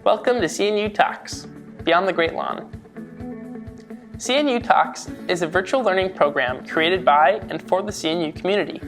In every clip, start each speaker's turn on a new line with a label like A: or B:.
A: Welcome to CNU Talks, Beyond the Great Lawn. CNU Talks is a virtual learning program created by and for the CNU community.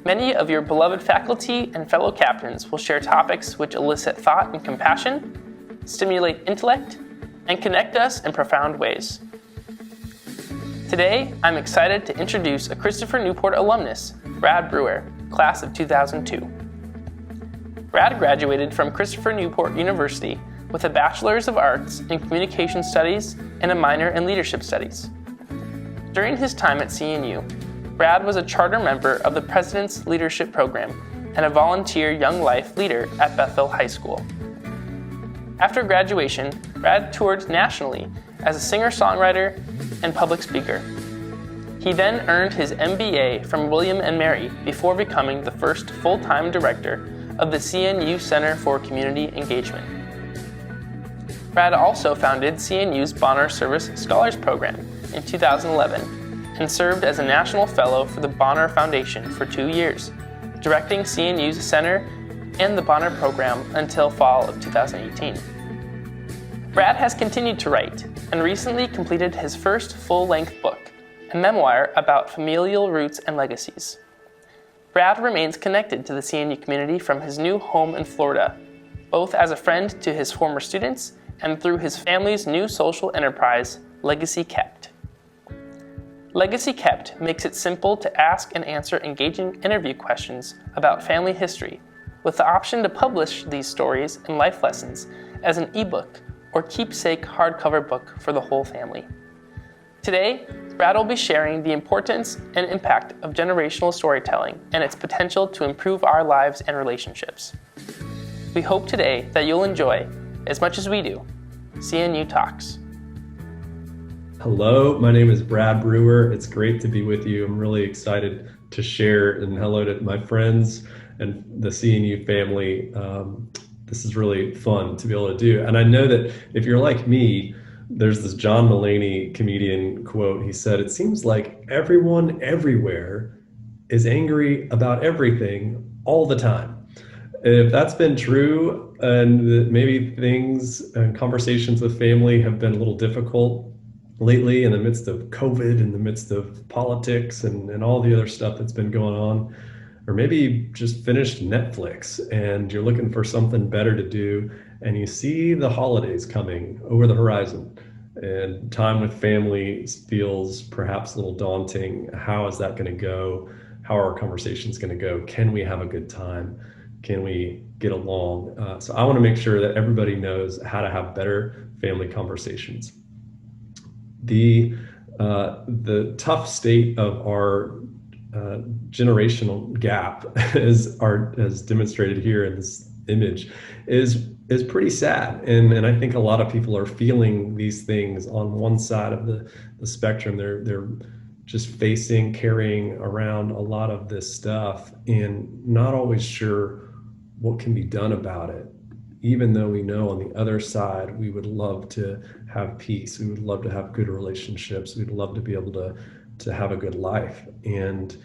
A: Many of your beloved faculty and fellow captains will share topics which elicit thought and compassion, stimulate intellect, and connect us in profound ways. Today, I'm excited to introduce a Christopher Newport alumnus, Brad Brewer, class of 2002. Brad graduated from Christopher Newport University with a Bachelor's of Arts in Communication Studies and a minor in Leadership Studies. During his time at CNU, Brad was a charter member of the President's Leadership Program and a volunteer Young Life leader at Bethel High School. After graduation, Brad toured nationally as a singer-songwriter and public speaker. He then earned his MBA from William & Mary before becoming the first full-time director of the CNU Center for Community Engagement. Brad also founded CNU's Bonner Service Scholars Program in 2011 and served as a National Fellow for the Bonner Foundation for 2 years, directing CNU's Center and the Bonner Program until fall of 2018. Brad has continued to write and recently completed his first full-length book, a memoir about familial roots and legacies. Brad remains connected to the CNU community from his new home in Florida, both as a friend to his former students and through his family's new social enterprise, Legacy Kept. Legacy Kept makes it simple to ask and answer engaging interview questions about family history, with the option to publish these stories and life lessons as an ebook or keepsake hardcover book for the whole family. Today, Brad will be sharing the importance and impact of generational storytelling and its potential to improve our lives and relationships. We hope today that you'll enjoy, as much as we do, CNU Talks.
B: Hello, my name is Brad Brewer. It's great to be with you. I'm really excited to share, and hello to my friends and the CNU family. This is really fun to be able to do. And I know that if you're like me, there's this John Mulaney comedian quote. He said, "It seems like everyone everywhere is angry about everything all the time." If that's been true, and maybe things and conversations with family have been a little difficult lately in the midst of COVID, in the midst of politics and all the other stuff that's been going on, or maybe you just finished Netflix and you're looking for something better to do, and you see the holidays coming over the horizon and time with family feels perhaps a little daunting. How is that going to go? How are our conversations going to go? Can we have a good time? Can we get along? So I want to make sure that everybody knows how to have better family conversations. The tough state of our generational gap, as demonstrated here in this image, is pretty sad, and I think a lot of people are feeling these things on one side of the spectrum. They're just carrying around a lot of this stuff and not always sure what can be done about it, even though we know on the other side we would love to have peace, we would love to have good relationships, we'd love to be able to have a good life. And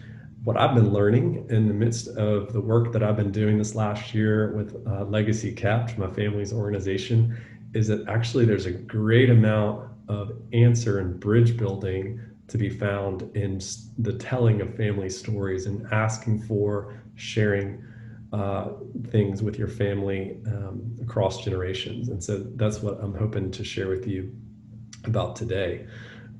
B: what I've been learning in the midst of the work that I've been doing this last year with Legacy Kept, my family's organization, is that actually there's a great amount of answer and bridge building to be found in the telling of family stories and asking for, sharing things with your family across generations. And so that's what I'm hoping to share with you about today.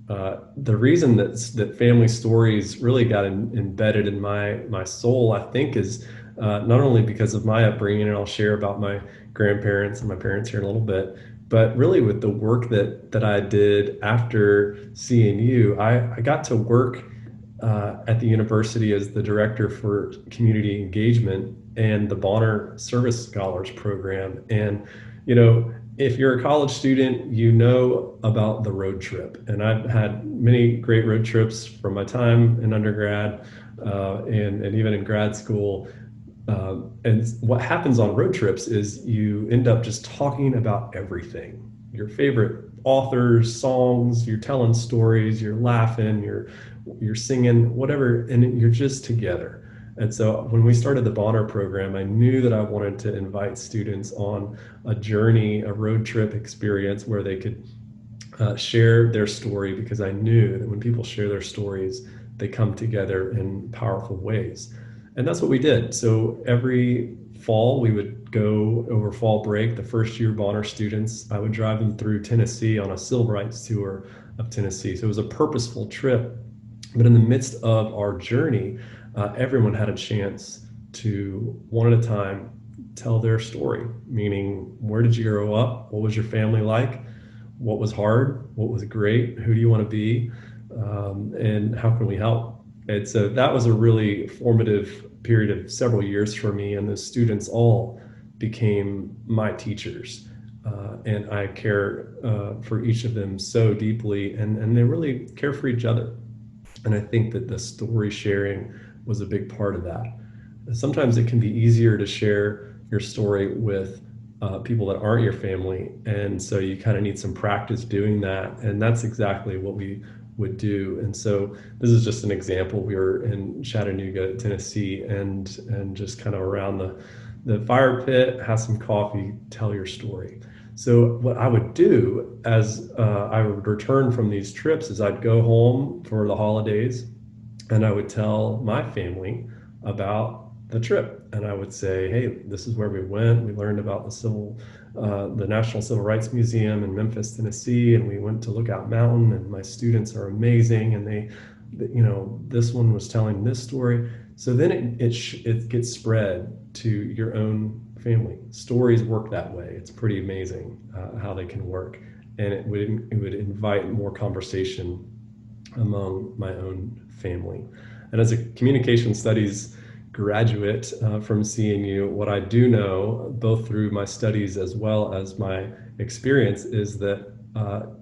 B: The reason that family stories really got embedded in my soul, I think, is not only because of my upbringing, and I'll share about my grandparents and my parents here in a little bit, but really with the work that I did after CNU. I got to work at the university as the director for community engagement and the Bonner Service Scholars Program. And, if you're a college student, you know about the road trip. And I've had many great road trips from my time in undergrad and even in grad school. And what happens on road trips is you end up just talking about everything. Your favorite authors, songs, you're telling stories, you're laughing, you're singing, whatever, and you're just together. And so when we started the Bonner program, I knew that I wanted to invite students on a journey, a road trip experience where they could share their story, because I knew that when people share their stories, they come together in powerful ways. And that's what we did. So every fall, we would go over fall break. The first year Bonner students, I would drive them through Tennessee on a civil rights tour of Tennessee. So it was a purposeful trip. But in the midst of our journey, everyone had a chance to, one at a time, tell their story, meaning, where did you grow up? What was your family like? What was hard? What was great? Who do you want to be? And how can we help? And so that was a really formative period of several years for me. And the students all became my teachers. And I care for each of them so deeply, and they really care for each other. And I think that the story sharing was a big part of that. Sometimes it can be easier to share your story with people that aren't your family. And so you kind of need some practice doing that. And that's exactly what we would do. And so this is just an example. We were in Chattanooga, Tennessee, and just kind of around the fire pit, have some coffee, tell your story. So what I would do as I would return from these trips is I'd go home for the holidays, and I would tell my family about the trip. And I would say, hey, this is where we went. We learned about the National Civil Rights Museum in Memphis, Tennessee, and we went to Lookout Mountain, and my students are amazing. And this one was telling this story. So then it gets spread to your own family. Stories work that way. It's pretty amazing how they can work. And it would invite more conversation among my own family. And as a communication studies graduate from CNU, what I do know, both through my studies as well as my experience, is that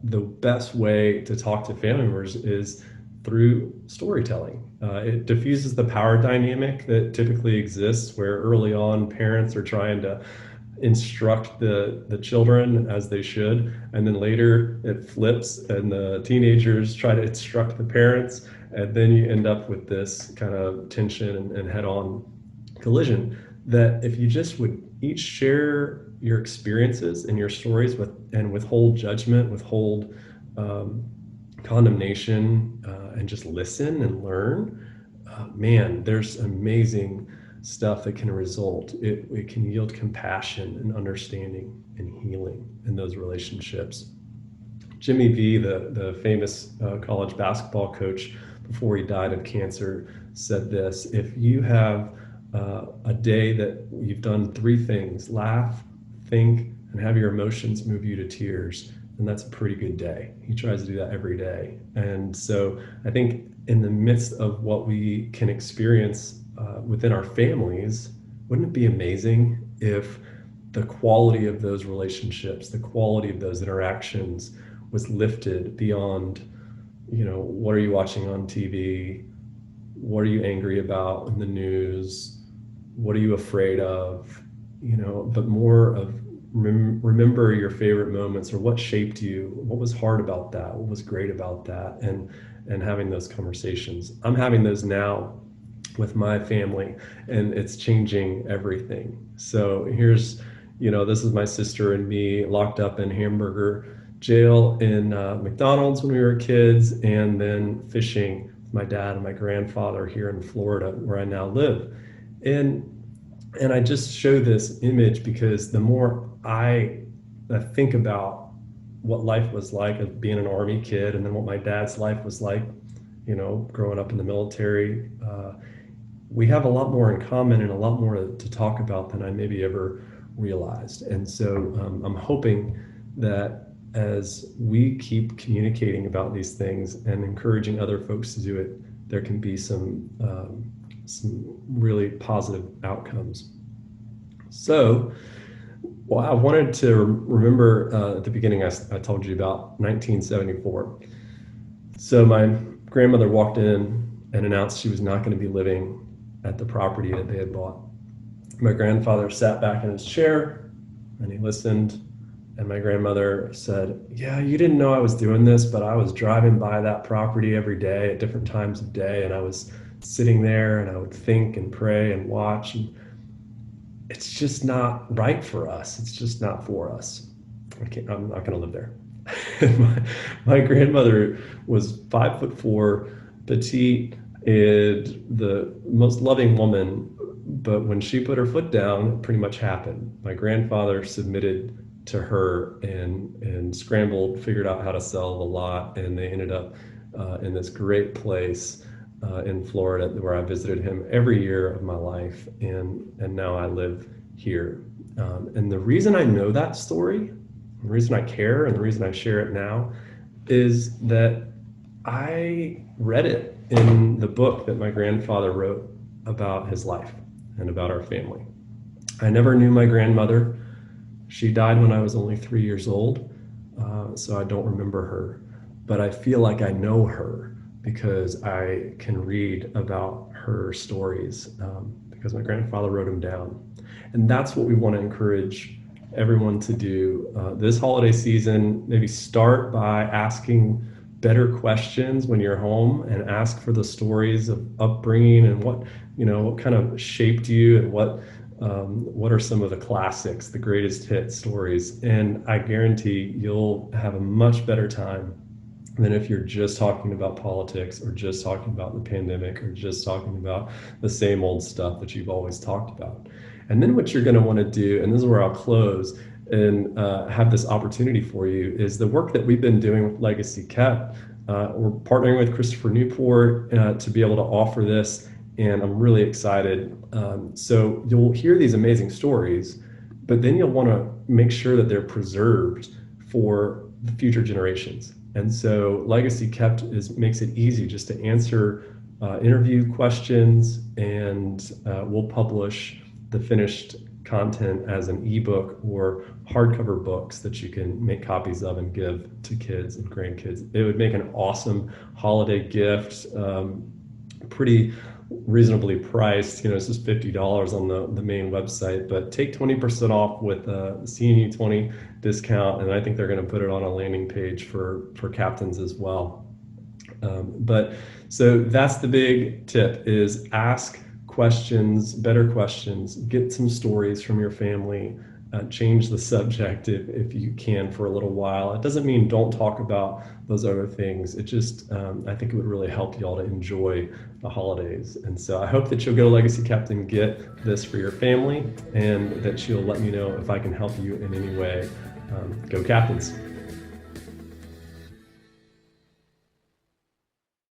B: the best way to talk to family members is through storytelling. It diffuses the power dynamic that typically exists, where early on parents are trying to instruct the children as they should, and then later it flips and the teenagers try to instruct the parents, and then you end up with this kind of tension and head-on collision. That if you just would each share your experiences and your stories and withhold judgment, withhold condemnation, and just listen and learn, man, there's amazing stuff that can result. It can yield compassion and understanding and healing in those relationships. Jimmy V, the famous college basketball coach, before he died of cancer, said this: if you have a day that you've done three things, laugh, think, and have your emotions move you to tears, then that's a pretty good day. He tries to do that every day. And so I think in the midst of what we can experience within our families, wouldn't it be amazing if the quality of those relationships, the quality of those interactions was lifted beyond, what are you watching on TV? What are you angry about in the news? What are you afraid of? But more of remember your favorite moments, or what shaped you, what was hard about that, what was great about that, and having those conversations. I'm having those now with my family, and it's changing everything. So here's, this is my sister and me locked up in hamburger jail in McDonald's when we were kids, and then fishing with my dad and my grandfather here in Florida, where I now live. And I just show this image because the more I think about what life was like of being an Army kid, and then what my dad's life was like, growing up in the military, we have a lot more in common and a lot more to talk about than I maybe ever realized. And so I'm hoping that as we keep communicating about these things and encouraging other folks to do it, there can be some really positive outcomes. So, well, I wanted to remember at the beginning, I told you about 1974. So my grandmother walked in and announced she was not going to be living at the property that they had bought. My grandfather sat back in his chair and he listened. And my grandmother said, yeah, you didn't know I was doing this, but I was driving by that property every day at different times of day, and I was sitting there and I would think and pray and watch. And it's just not right for us. It's just not for us. I'm not going to live there. my grandmother was 5'4", petite, and the most loving woman. But when she put her foot down, it pretty much happened. My grandfather submitted to her and scrambled, figured out how to sell the lot, and they ended up in this great place in Florida where I visited him every year of my life, and now I live here. And the reason I know that story, the reason I care, and the reason I share it now is that I read it in the book that my grandfather wrote about his life and about our family. I never knew my grandmother. She died when I was only 3 years old, so I don't remember her. But I feel like I know her because I can read about her stories because my grandfather wrote them down. And that's what we want to encourage everyone to do this holiday season. Maybe start by asking better questions when you're home and ask for the stories of upbringing and what kind of shaped you and what are some of the classics, the greatest hit stories. And I guarantee you'll have a much better time than if you're just talking about politics or just talking about the pandemic or just talking about the same old stuff that you've always talked about. And then what you're going to want to do, and this is where I'll close and have this opportunity for you, is the work that we've been doing with Legacy Kept. We're partnering with Christopher Newport to be able to offer this, and I'm really excited. So you'll hear these amazing stories, but then you'll want to make sure that they're preserved for the future generations. And so Legacy Kept makes it easy just to answer interview questions, and we'll publish the finished content as an ebook or hardcover books that you can make copies of and give to kids and grandkids. It would make an awesome holiday gift, pretty reasonably priced. It's just $50 on the main website, but take 20% off with a CNU 20 discount, and I think they're going to put it on a landing page for captains as well. But so that's the big tip: is ask questions, better questions, get some stories from your family, change the subject if you can for a little while. It doesn't mean don't talk about those other things. It just, I think it would really help you all to enjoy the holidays. And so I hope that you'll go to Legacy Kept and get this for your family, and that you'll let me know if I can help you in any way. Go Captains.